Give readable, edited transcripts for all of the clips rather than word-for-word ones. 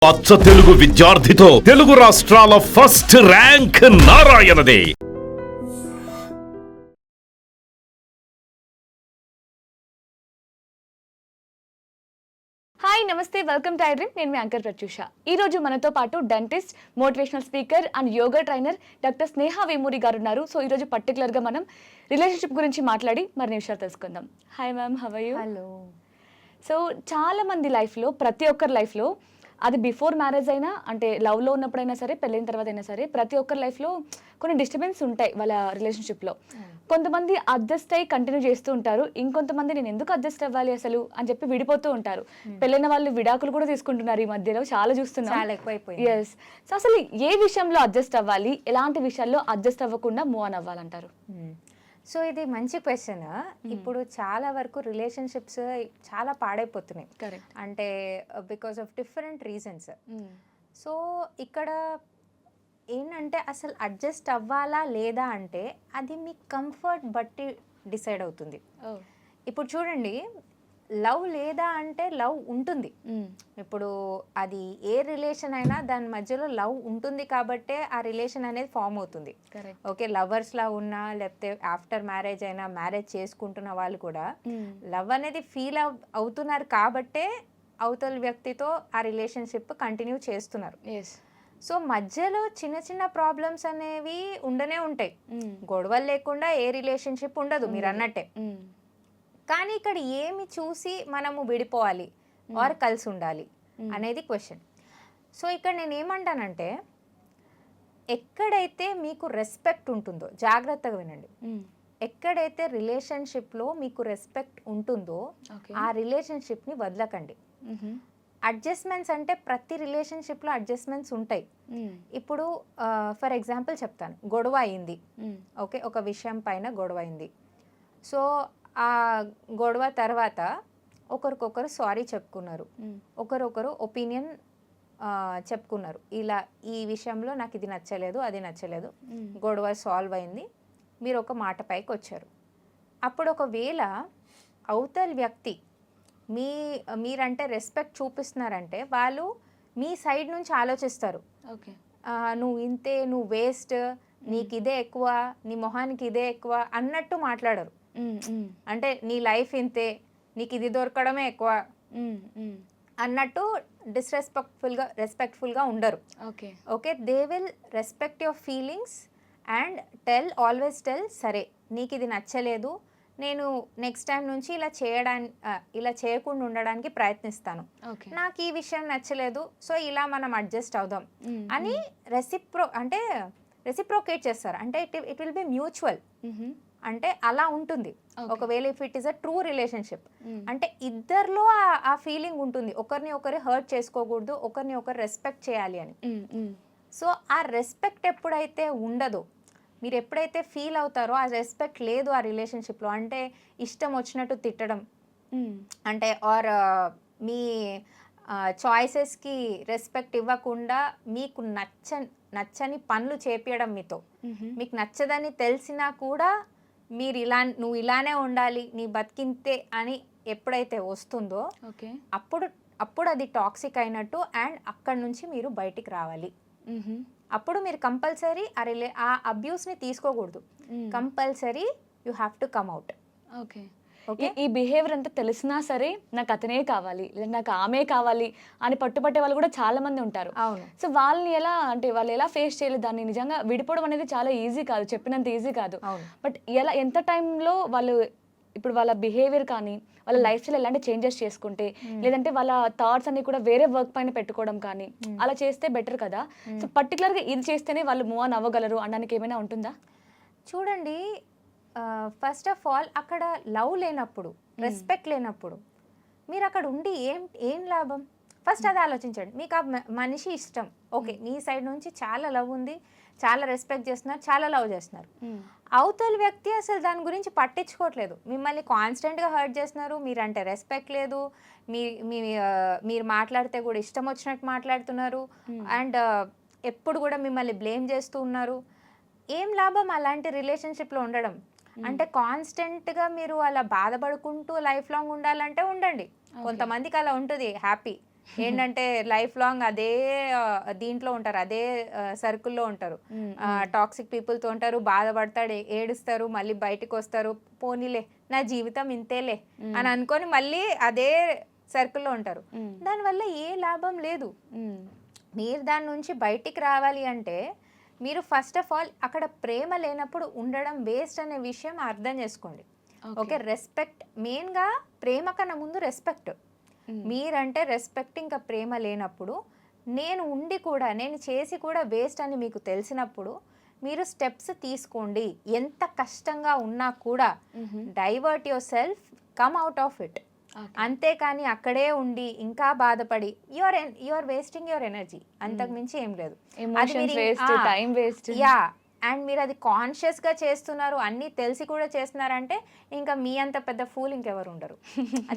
అచ్చ తెలుగు విద్యార్థితో తెలుగు రాష్ట్రాల ఫస్ట్ ర్యాంక్ నారాయణదే. Hi namaste, welcome to iDream. నేను మీ యాంకర్ ప్రత్యూష. ఈ రోజు మనతో పాటు dentist, motivational speaker and yoga trainer doctor Sneha Vemuri గారు ఉన్నారు. సో ఈ రోజు పర్టికులర్గా మనం రిలేషన్షిప్ గురించి మాట్లాడి మరిన్ని విషయాలు తెలుసుకుందాం. Hi ma'am, how are you? Hello. So చాలా మంది లైఫ్లో, ప్రతి ఒక్కరి లైఫ్లో, అది బిఫోర్ మ్యారేజ్ అయినా, అంటే లవ్లో ఉన్నప్పుడైనా సరే, పెళ్ళైన తర్వాత అయినా సరే, ప్రతి ఒక్కరి లైఫ్లో కొన్ని డిస్టర్బెన్స్ ఉంటాయి వాళ్ళ రిలేషన్షిప్లో. కొంతమంది అడ్జస్ట్ అయ్యి కంటిన్యూ చేస్తూ ఉంటారు, ఇంకొంతమంది నేను ఎందుకు అడ్జస్ట్ అవ్వాలి అసలు అని చెప్పి విడిపోతూ ఉంటారు. పెళ్ళైన వాళ్ళు విడాకులు కూడా తీసుకుంటున్నారు ఈ మధ్యలో, చాలా చూస్తున్నాం, చాలా ఎక్కువైపోయింది. ఎస్. సో అసలు ఏ విషయంలో అడ్జస్ట్ అవ్వాలి, ఎలాంటి విషయాల్లో అడ్జస్ట్ అవ్వకుండా మూవ్ ఆన్ అవ్వాలంటారు? సో ఇది మంచి క్వశ్చన్. ఇప్పుడు చాలా వరకు రిలేషన్షిప్స్ చాలా పాడైపోతున్నాయి. కరెక్ట్. అంటే because of different reasons. So ఇక్కడ ఏంటంటే అసలు అడ్జస్ట్ అవ్వాలా లేదా అంటే అది మీ కంఫర్ట్ బట్టి డిసైడ్ అవుతుంది. ఇప్పుడు చూడండి, లవ్ లేదా అంటే లవ్ ఉంటుంది. ఇప్పుడు అది ఏ రిలేషన్ అయినా దాని మధ్యలో లవ్ ఉంటుంది కాబట్టే ఆ రిలేషన్ అనేది ఫామ్ అవుతుంది. ఓకే, లవర్స్లా ఉన్నా లేకపోతే ఆఫ్టర్ మ్యారేజ్ అయినా, మ్యారేజ్ చేసుకుంటున్న వాళ్ళు కూడా లవ్ అనేది ఫీల్ అవుతున్నారు కాబట్టే అవతల వ్యక్తితో ఆ రిలేషన్షిప్ కంటిన్యూ చేస్తున్నారు. సో మధ్యలో చిన్న చిన్న ప్రాబ్లమ్స్ అనేవి ఉండనే ఉంటాయి. గొడవలు లేకుండా ఏ రిలేషన్షిప్ ఉండదు, మీరు అన్నట్టే. కానీ ఇక్కడ ఏమి చూసి మనము విడిపోవాలి ఆర్ కలిసి ఉండాలి అనేది క్వశ్చన్. సో ఇక్కడ నేను ఏమంటానంటే, ఎక్కడైతే మీకు రెస్పెక్ట్ ఉంటుందో, జాగ్రత్తగా వినండి, ఎక్కడైతే రిలేషన్షిప్లో మీకు రెస్పెక్ట్ ఉంటుందో ఆ రిలేషన్షిప్ని వదలకండి. అడ్జస్ట్మెంట్స్ అంటే ప్రతి రిలేషన్షిప్లో అడ్జస్ట్మెంట్స్ ఉంటాయి. ఇప్పుడు ఫర్ ఎగ్జాంపుల్ చెప్తాను, గొడవ అయింది. ఓకే, ఒక విషయం పైన గొడవ అయింది. సో ఆ గొడవ తర్వాత ఒకరికొకరు సారీ చెప్పుకున్నారు, ఒకరొకరు ఒపీనియన్ చెప్పుకున్నారు, ఇలా ఈ విషయంలో నాకు ఇది నచ్చలేదు, అది నచ్చలేదు, గొడవ సాల్వ్ అయింది, మీరు ఒక మాట పైకి వచ్చారు. అప్పుడు ఒకవేళ అవతల వ్యక్తి మీరంటే రెస్పెక్ట్ చూపిస్తున్నారంటే వాళ్ళు మీ సైడ్ నుంచి ఆలోచిస్తారు. ఓకే, నువ్వు ఇంతే, నువ్వు వేస్ట్, నీకు ఇదే ఎక్కువ, నీ మొహానికి ఇదే ఎక్కువ అన్నట్టు మాట్లాడరు. అంటే నీ లైఫ్ ఇంతే, నీకు ఇది దొరకడమే ఎక్కువ అన్నట్టు రెస్పెక్ట్ఫుల్గా ఉండరు. Okay, they will respect your feelings and always tell, సరే నీకు ఇది నచ్చలేదు, నేను నెక్స్ట్ టైం నుంచి ఇలా చేయకుండా ఉండడానికి ప్రయత్నిస్తాను, నాకు ఈ విషయం నచ్చలేదు, సో ఇలా మనం అడ్జస్ట్ అవుదాం అని రెసిప్రోకేట్ చేస్తారు. అంటే ఇట్ విల్ బి మ్యూచువల్. అంటే అలా ఉంటుంది. ఒకవేళ if it is a true relationship అంటే ఇద్దరిలో ఆ ఫీలింగ్ ఉంటుంది, ఒకరిని ఒకరు హర్ట్ చేసుకోకూడదు, ఒకరిని ఒకరు రెస్పెక్ట్ చేయాలి అని. సో ఆ రెస్పెక్ట్ ఎప్పుడైతే ఉండదో, మీరు ఎప్పుడైతే ఫీల్ అవుతారో ఆ రెస్పెక్ట్ లేదు ఆ రిలేషన్షిప్లో, అంటే ఇష్టం వచ్చినట్టు తిట్టడం, అంటే ఆర్ మీ చాయిసెస్కి రెస్పెక్ట్ ఇవ్వకుండా మీకు నచ్చని పనులు చేపియడం, మీకు నచ్చదని తెలిసినా కూడా నువ్వు ఇలానే ఉండాలి, నీ బతికింతే అని ఎప్పుడైతే వస్తుందో అప్పుడు అది టాక్సిక్ అయినట్టు. అండ్ అక్కడ నుంచి మీరు బయటికి రావాలి. అప్పుడు మీరు కంపల్సరీ ఆ అబ్యూస్ని తీసుకోకూడదు, compulsory you have to come out. Okay, ఈ బిహేవియర్ అంతా తెలిసినా సరే నాకు అతనే కావాలి లేదా నాకు ఆమె కావాలి అని పట్టుపట్టే వాళ్ళు కూడా చాలా మంది ఉంటారు. అవును. సో వాళ్ళని వాళ్ళు ఎలా ఫేస్ చేయలేదు దాన్ని? నిజంగా విడిపోవడం అనేది చాలా ఈజీ కాదు, చెప్పినంత ఈజీ కాదు. బట్ ఎంత టైంలో వాళ్ళు ఇప్పుడు వాళ్ళ బిహేవియర్ కానీ వాళ్ళ లైఫ్ స్టైల్ ఎలాంటి చేంజెస్ చేసుకుంటే, లేదంటే వాళ్ళ థాట్స్ అన్ని కూడా వేరే వర్క్ పైన పెట్టుకోవడం కానీ అలా చేస్తే బెటర్ కదా. సో పర్టికులర్గా ఇది చేస్తేనే వాళ్ళు మూవ్ ఆన్ అవ్వగలరు అనడానికి ఏమైనా ఉంటుందా? చూడండి, ఫస్ట్ ఆఫ్ ఆల్ అక్కడ లవ్ లేనప్పుడు, రెస్పెక్ట్ లేనప్పుడు మీరు అక్కడ ఉండి ఏం లాభం? ఫస్ట్ అది ఆలోచించండి. మీకు ఆ మనిషి ఇష్టం, ఓకే, మీ సైడ్ నుంచి చాలా లవ్ ఉంది, చాలా రెస్పెక్ట్ చేస్తున్నారు, చాలా లవ్ చేస్తున్నారు. అవతల వ్యక్తి అసలు దాని గురించి పట్టించుకోవట్లేదు, మిమ్మల్ని కాన్స్టెంట్గా హర్ట్ చేస్తున్నారు, మీరంటే రెస్పెక్ట్ లేదు, మీరు మాట్లాడితే కూడా ఇష్టం వచ్చినట్టు మాట్లాడుతున్నారు, అండ్ ఎప్పుడు కూడా మిమ్మల్ని బ్లేమ్ చేస్తూ ఉన్నారు. ఏం లాభం అలాంటి రిలేషన్షిప్లో ఉండడం? అంటే కాన్స్టెంట్గా మీరు అలా బాధపడుకుంటూ లైఫ్ లాంగ్ ఉండాలంటే ఉండండి. కొంతమందికి అలా ఉంటుంది, హ్యాపీ. ఏంటంటే లైఫ్ లాంగ్ అదే దీంట్లో ఉంటారు, అదే సర్కిల్లో ఉంటారు, టాక్సిక్ పీపుల్తో ఉంటారు, బాధపడతాడు, ఏడుస్తారు, మళ్ళీ బయటకు వస్తారు, పోనీలే నా జీవితం ఇంతేలే అని అనుకొని మళ్ళీ అదే సర్కిల్లో ఉంటారు. దానివల్ల ఏ లాభం లేదు. మీరు దాని నుంచి బయటికి రావాలి అంటే మీరు ఫస్ట్ ఆఫ్ ఆల్ అక్కడ ప్రేమ లేనప్పుడు ఉండడం వేస్ట్ అనే విషయం అర్థం చేసుకోండి. ఓకే, రెస్పెక్ట్ మెయిన్గా, ప్రేమ కన్నా ముందు రెస్పెక్ట్. మీరంటే రెస్పెక్ట్ ఇంకా ప్రేమ లేనప్పుడు, నేను ఉండి కూడా నేను చేసి కూడా వేస్ట్ అని మీకు తెలిసినప్పుడు మీరు స్టెప్స్ తీసుకోండి. ఎంత కష్టంగా ఉన్నా కూడా divert your self, come out of it. అంతేకాని అక్కడే ఉండి ఇంకా బాధపడి యువర్ వేస్టింగ్ యువర్ ఎనర్జీ. అంతకు మించి ఏం లేదు. యా, అండ్ మీరు అది కాన్షియస్గా చేస్తున్నారు, అన్నీ తెలిసి కూడా చేస్తున్నారంటే ఇంకా మీ అంత పెద్ద ఫూల్ ఇంకెవరు ఉండరు.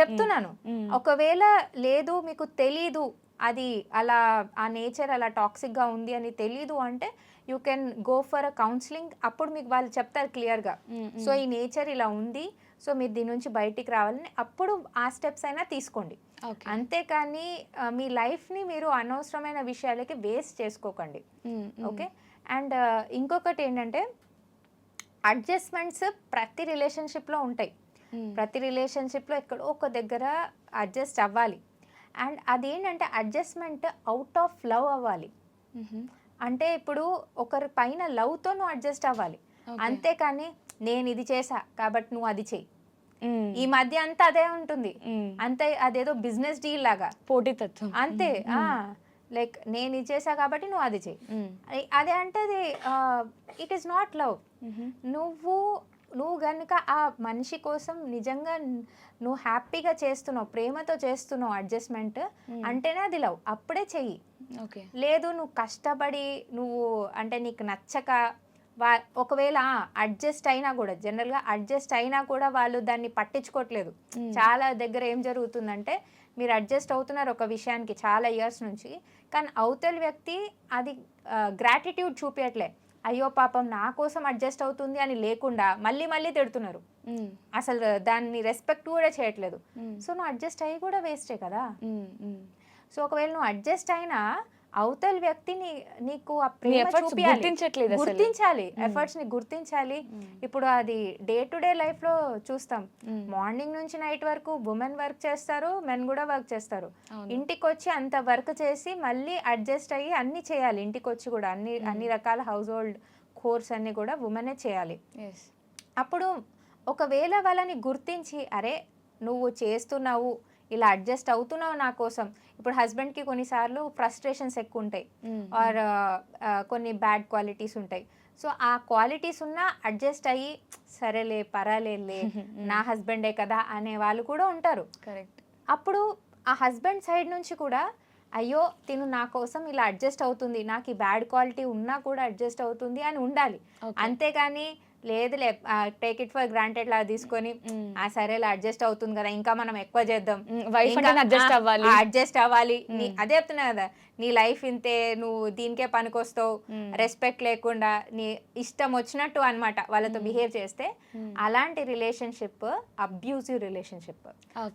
చెప్తున్నాను. ఒకవేళ లేదు మీకు తెలీదు అది అలా, ఆ నేచర్ అలా టాక్సిక్గా ఉంది అని తెలీదు అంటే you can go for a counselling. అప్పుడు మీకు వాళ్ళు చెప్తారు క్లియర్గా, సో ఈ నేచర్ ఇలా ఉంది, సో మీరు దీని నుంచి బయటికి రావాలని, అప్పుడు ఆ స్టెప్స్ అయినా తీసుకోండి. అంతేకాని మీ లైఫ్ని మీరు అనవసరమైన విషయాలకి వేస్ట్ చేసుకోకండి. ఓకే, అండ్ ఇంకొకటి ఏంటంటే అడ్జస్ట్మెంట్స్ ప్రతి రిలేషన్షిప్లో ఉంటాయి. ప్రతి రిలేషన్షిప్లో ఎక్కడో ఒక దగ్గర అడ్జస్ట్ అవ్వాలి. అండ్ అదేంటంటే అడ్జస్ట్మెంట్ అవుట్ ఆఫ్ లవ్ అవ్వాలి. అంటే ఇప్పుడు ఒకరి పైన లవ్తో నువ్వు అడ్జస్ట్ అవ్వాలి, అంతేకాని నేను ఇది చేసా కాబట్టి నువ్వు అది చెయ్యి. ఈ మధ్య అంతా అదే ఉంటుంది, అంతే, అదేదో బిజినెస్ డీల్ లాగా, పోటీతత్వం అంతే. లైక్ నేను ఇది చేసా కాబట్టి నువ్వు అది చెయ్యి, అదే అంటే అది ఇట్ ఈస్ నాట్ లవ్. నువ్వు కనుక ఆ మనిషి కోసం నిజంగా నువ్వు హ్యాపీగా చేస్తున్నావు, ప్రేమతో చేస్తున్నావు అడ్జస్ట్మెంట్ అంటేనే అది లవ్, అప్పుడే చెయ్యి. లేదు నువ్వు కష్టపడి నువ్వు అంటే నీకు నచ్చక ఒకవేళ అడ్జస్ట్ అయినా కూడా, జనరల్గా అడ్జస్ట్ అయినా కూడా వాళ్ళు దాన్ని పట్టించుకోవట్లేదు. చాలా దగ్గర ఏం జరుగుతుందంటే మీరు అడ్జస్ట్ అవుతున్నారు ఒక విషయానికి చాలా ఇయర్స్ నుంచి, కానీ అవతల వ్యక్తి అది గ్రాటిట్యూడ్ చూపించట్లే. అయ్యో పాపం నా కోసం అడ్జస్ట్ అవుతుంది అని లేకుండా మళ్ళీ మళ్ళీ తిడుతున్నారు, అసలు దాన్ని రెస్పెక్ట్ కూడా చేయట్లేదు. సో నువ్వు అడ్జస్ట్ అయ్యి కూడా వేస్టే కదా. సో ఒకవేళ నువ్వు అడ్జస్ట్ అయినా అవతల వ్యక్తిని నీకు ఆ ప్రేమ గుర్తించాలి, ఎఫర్ట్స్ ని గుర్తించాలి. ఇప్పుడు అది డే టు డే లైఫ్ లో చూస్తాం, మార్నింగ్ నుంచి నైట్ వరకు ఉమెన్ వర్క్ చేస్తారు, మెన్ కూడా వర్క్ చేస్తారు. ఇంటికి వచ్చి అంత వర్క్ చేసి మళ్ళీ అడ్జస్ట్ అయ్యి అన్ని చేయాలి. ఇంటికి వచ్చి కూడా అన్ని రకాల హౌస్ హోల్డ్ కోర్స్ అన్ని కూడా ఉమెనే చేయాలి. అప్పుడు ఒకవేళ వాళ్ళని గుర్తించి అరే నువ్వు చేస్తున్నావు, ఇలా అడ్జస్ట్ అవుతున్నావు నా కోసం. ఇప్పుడు హస్బెండ్కి కొన్నిసార్లు ఫ్రస్ట్రేషన్స్ ఎక్కువ ఉంటాయి, ఆర్ కొన్ని బ్యాడ్ క్వాలిటీస్ ఉంటాయి. సో ఆ క్వాలిటీస్ ఉన్నా అడ్జస్ట్ అయ్యి సరేలే పర్వాలేలే నా హస్బెండే కదా అనే వాళ్ళు కూడా ఉంటారు. కరెక్ట్. అప్పుడు ఆ హస్బెండ్ సైడ్ నుంచి కూడా అయ్యో తిను నా కోసం ఇలా అడ్జస్ట్ అవుతుంది, నాకు ఈ బ్యాడ్ క్వాలిటీ ఉన్నా కూడా అడ్జస్ట్ అవుతుంది అని ఉండాలి. అంతేగాని లేదులే టేక్ ఇట్ ఫర్ గ్రాంటెడ్ లా తీసుకొని సరేలా అడ్జస్ట్ అవుతుంది కదా ఇంకా మనం ఎక్కువ చేద్దాం, అడ్జస్ట్ అవ్వాలి. అదే చెప్తున్నా కదా, నీ లైఫ్ ఇంతే, నువ్వు దీనికే పనికొస్తావు, రెస్పెక్ట్ లేకుండా నీ ఇష్టం వచ్చినట్టు అన్నమాట వాళ్ళతో బిహేవ్ చేస్తే అలాంటి రిలేషన్షిప్ అబ్యూజివ్ రిలేషన్షిప్.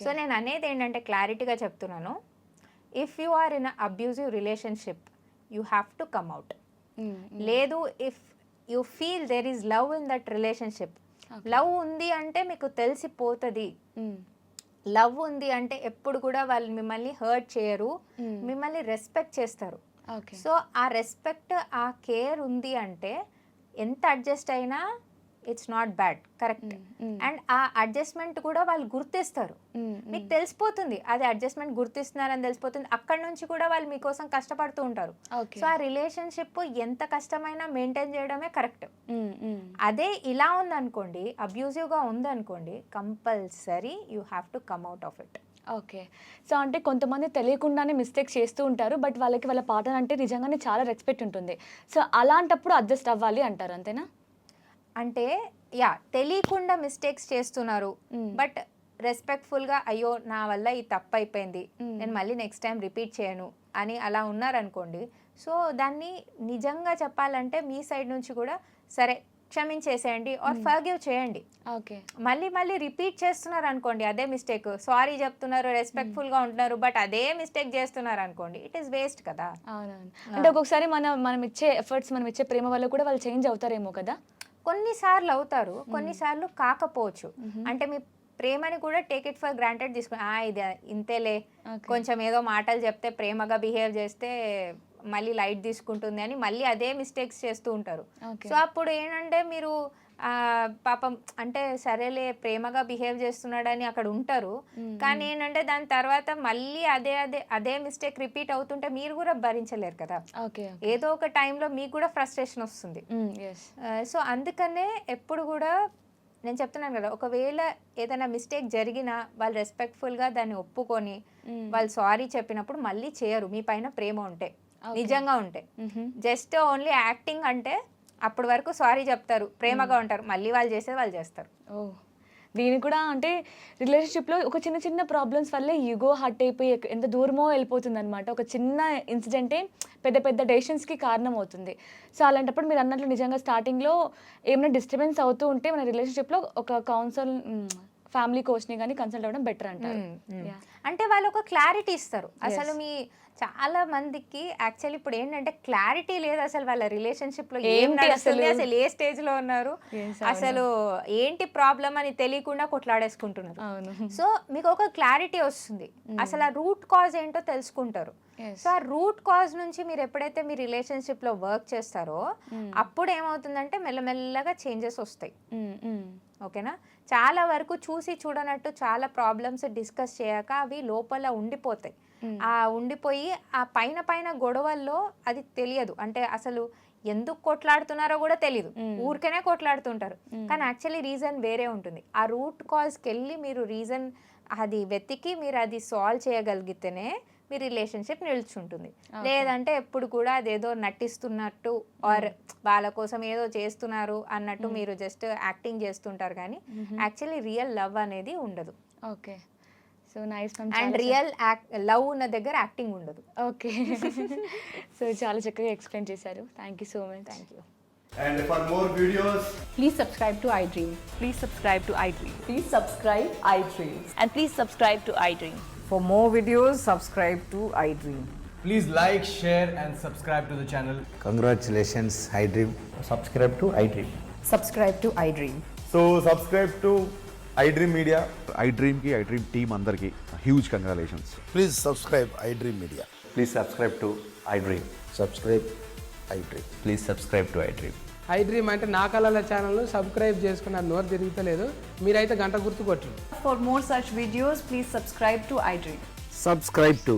సో నేను అనేది ఏంటంటే క్లారిటీగా చెప్తున్నాను, if you are in abusive relationship you have to come out. లేదు if you feel there is love in that relationship, love ఉంది అంటే మీకు తెలిసిపోతుంది. లవ్ ఉంది అంటే ఎప్పుడు కూడా వాళ్ళు మిమ్మల్ని హర్ట్ చేయరు, మిమ్మల్ని రెస్పెక్ట్ చేస్తారు. సో ఆ రెస్పెక్ట్ ఆ కేర్ ఉంది అంటే ఎంత అడ్జస్ట్ అయినా it's not bad, correct. And ఆ అడ్జస్ట్మెంట్ కూడా వాళ్ళు గుర్తిస్తారు, మీకు తెలిసిపోతుంది అది అడ్జస్ట్మెంట్ గుర్తిస్తున్నారని తెలిసిపోతుంది. అక్కడ నుంచి కూడా వాళ్ళు మీకోసం కష్టపడుతూ ఉంటారు. సో ఆ రిలేషన్షిప్ ఎంత కష్టమైనా మెయింటైన్ చేయడమే కరెక్ట్. అదే ఇలా ఉందనుకోండి, అబ్యూజివ్గా ఉందనుకోండి, compulsory you have to come out of it. Okay. So అంటే కొంతమంది తెలియకుండానే మిస్టేక్స్ చేస్తూ ఉంటారు, బట్ వాళ్ళకి వాళ్ళ పార్ట్నర్ అంటే నిజంగానే చాలా రెస్పెక్ట్ ఉంటుంది. సో అలాంటప్పుడు అడ్జస్ట్ అవ్వాలి అంటారు, అంతేనా? అంటే యా, తెలియకుండా మిస్టేక్స్ చేస్తున్నారు, బట్ రెస్పెక్ట్ఫుల్గా అయ్యో నా వల్ల ఈ తప్పు అయిపోయింది, నేను మళ్ళీ నెక్స్ట్ టైం రిపీట్ చేయను అని అలా ఉన్నారనుకోండి. సో దాన్ని నిజంగా చెప్పాలంటే మీ సైడ్ నుంచి కూడా సరే క్షమించేసేయండి ఆర్ ఫర్గివ్ చేయండి. ఓకే. మళ్ళీ మళ్ళీ రిపీట్ చేస్తున్నారు అనుకోండి అదే మిస్టేక్, సారీ చెప్తున్నారు, రెస్పెక్ట్ఫుల్గా ఉంటున్నారు, బట్ అదే మిస్టేక్ చేస్తున్నారు అనుకోండి, ఇట్ ఈస్ వేస్ట్ కదా. అవునవును. అంటే ఒక్కొక్కసారి మనం ఇచ్చే ఎఫర్ట్స్, మనం ఇచ్చే ప్రేమ వల్ల కూడా వాళ్ళు చేంజ్ అవుతారేమో కదా. కొన్నిసార్లు అవుతారు, కొన్నిసార్లు కాకపోవచ్చు. అంటే మీ ప్రేమని కూడా టేక్ ఇట్ ఫర్ గ్రాంటెడ్ తీసుకుని ఇది ఇంతేలే, కొంచెం ఏదో మాటలు చెప్తే ప్రేమగా బిహేవ్ చేస్తే మళ్ళీ లైట్ తీసుకుంటుంది అని మళ్ళీ అదే మిస్టేక్స్ చేస్తూ ఉంటారు. సో అప్పుడు ఏంటంటే మీరు పాపం అంటే సరేలే ప్రేమగా బిహేవ్ చేస్తున్నాడని అక్కడ ఉంటారు, కానీ ఏంటంటే దాని తర్వాత మళ్ళీ అదే అదే అదే మిస్టేక్ రిపీట్ అవుతుంటే మీరు కూడా భరించలేరు కదా. ఏదో ఒక టైంలో మీకు కూడా ఫ్రస్ట్రేషన్ వస్తుంది. సో అందుకనే ఎప్పుడు కూడా నేను చెప్తున్నాను కదా, ఒకవేళ ఏదైనా మిస్టేక్ జరిగినా వాళ్ళు రెస్పెక్ట్ఫుల్గా దాన్ని ఒప్పుకొని వాళ్ళు సారీ చెప్పినప్పుడు మళ్ళీ చేయరు, మీ పైన ప్రేమ ఉంటే, నిజంగా ఉంటే. జస్ట్ ఓన్లీ యాక్టింగ్ అంటే అప్పటి వరకు సారీ చెప్తారు, ప్రేమగా ఉంటారు, మళ్ళీ వాళ్ళు చేసేది వాళ్ళు చేస్తారు. దీని కూడా అంటే రిలేషన్షిప్లో ఒక చిన్న చిన్న ప్రాబ్లమ్స్ వల్లే ఈగో హర్ట్ అయిపోయి ఎంత దూరమో వెళ్ళిపోతుంది అనమాట. ఒక చిన్న ఇన్సిడెంటే పెద్ద పెద్ద డెసిషన్స్కి కారణం అవుతుంది. సో అలాంటప్పుడు మీరు అన్నట్లు నిజంగా స్టార్టింగ్లో ఏమైనా డిస్టర్బెన్స్ అవుతూ ఉంటే మన రిలేషన్షిప్లో ఒక కౌన్సిల్, ఫ్యామిలీ కోచ్ని కానీ కన్సల్ట్ అవ్వడం బెటర్ అంటారు. అంటే వాళ్ళు ఒక క్లారిటీ ఇస్తారు. అసలు మీ చాలా మందికి యాక్చువల్లీ ఇప్పుడు ఏంటంటే క్లారిటీ లేదు అసలు వాళ్ళ రిలేషన్షిప్లో ఏం నడుస్తుంది, అసలు ఏ స్టేజ్లో ఉన్నారు, అసలు ఏంటి ప్రాబ్లం అని తెలియకుండా కొట్లాడేసుకుంటున్నారు. సో మీకు ఒక క్లారిటీ వస్తుంది, అసలు ఆ రూట్ కాజ్ ఏంటో తెలుసుకుంటారు. సో ఆ రూట్ కాజ్ నుంచి మీరు ఎప్పుడైతే మీ రిలేషన్షిప్లో వర్క్ చేస్తారో అప్పుడు ఏమవుతుందంటే మెల్లమెల్లగా చేంజెస్ వస్తాయి. ఓకేనా. చాలా వరకు చూసి చూడనట్టు చాలా ప్రాబ్లమ్స్ డిస్కస్ చేయక అవి లోపల ఉండిపోతాయి. ఆ ఉండిపోయి ఆ పైన పైన గొడవల్లో అది తెలియదు, అంటే అసలు ఎందుకు కొట్లాడుతున్నారో కూడా తెలియదు, ఊరికనే కొట్లాడుతుంటారు, కానీ యాక్చువల్లీ రీజన్ వేరే ఉంటుంది. ఆ రూట్ కాజ్కి వెళ్ళి మీరు రీజన్ అది వెతికి మీరు అది సాల్వ్ చేయగలిగితేనే మీ రిలేషన్షిప్ నిల్చుంటుంది. లేదంటే ఎప్పుడు కూడా అదేదో నటిస్తున్నట్టు ఆర్ వాళ్ళ కోసం ఏదో చేస్తున్నారు అన్నట్టు మీరు జస్ట్ యాక్టింగ్ చేస్తుంటారు, కానీ యాక్చువల్లీ రియల్ లవ్ అనేది ఉండదు. Okay. So nice. And real love ఉన్న దగ్గర యాక్టింగ్ ఉండదు. ఓకే. సో చాలా చక్కగా ఎక్స్ప్లెయిన్ చేశారు. Thank you so much. Thank you. And for more videos, Please subscribe to iDream. Please subscribe to iDream. Please subscribe iDream. And please subscribe to iDream. For more videos, subscribe to iDream. please like, share, and subscribe to the channel. Congratulations, iDream. Subscribe to iDream. Subscribe to iDream. So subscribe to iDream Media. iDream ki iDream team andarki huge congratulations. Please subscribe iDream Media. Please subscribe to iDream. Subscribe iDream. Please subscribe to iDream. iDream అంటే నా కళల channel subscribe చేసుకున్న నోరు తిరుగుతలేదు, మీరైతే గంట గుర్తు కొట్టండి. For more such videos, please subscribe to iDream. Subscribe to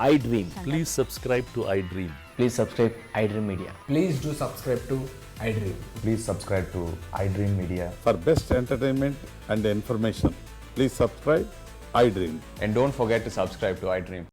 iDream. Please subscribe to iDream. Please subscribe iDream Media. Please do subscribe to iDream. Please subscribe to iDream Media. For best entertainment and information, please subscribe iDream. And don't forget to subscribe to iDream.